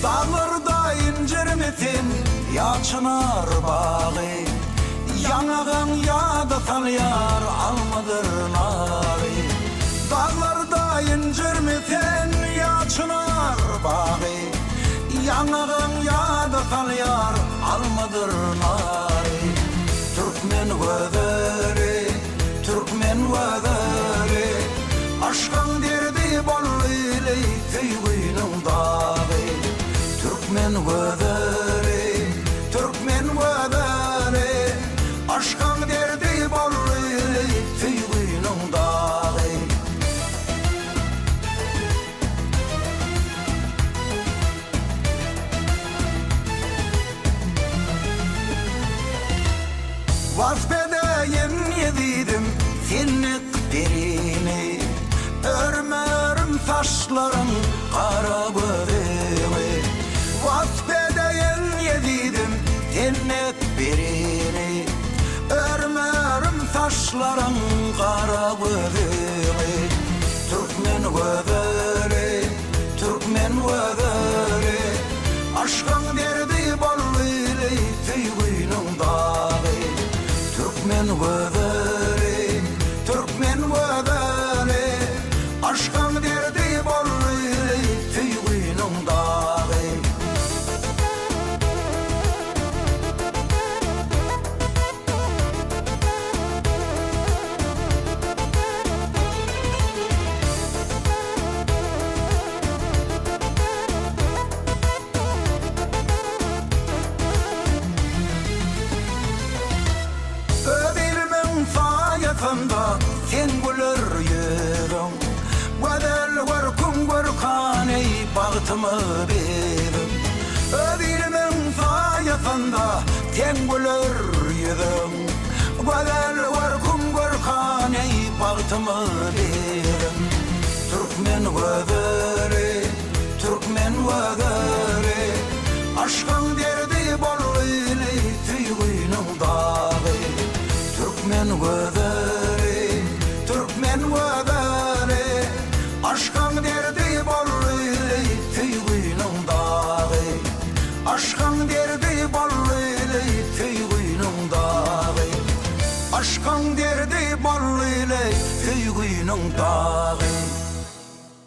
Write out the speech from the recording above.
Dağlarda incir metin ya çınar bağı, yanağın ya da tanıyar almadır narı. Dağlarda incir metin ya çınar bağı, yanağın ya da tanıyar almadır narı. Türkmen vöderi, Türkmen vöderi, aşkın derdi bolluyla köygünün dağı. Türkmen vöderi, Türkmen vöderi, aşkın derdi bolluyla köygünün dağı. Vasfedeyen yedidim finnik derini, örmörüm taşların kara böreği. Vasfedeyen yedidim finnik derini, örmörüm taşların kara böreği. Türkmen vöderi, Türkmen vöderi, aşkın derdi bolluyla köygünün dağı. Türkmen vöderi, Türkmen vöderi, aşkın derdi bolluyla köygünün dağı. Ödilmin sayesinde sen gülür yüzüm, Vedel var kum var kaney bahtımı bedim. Ödilmin sayesinde sen gülür yüzüm, Vedel var kum var kaney bahtımı bedim. Türkmen vöderi, Türkmen vöderi, aşkın derdi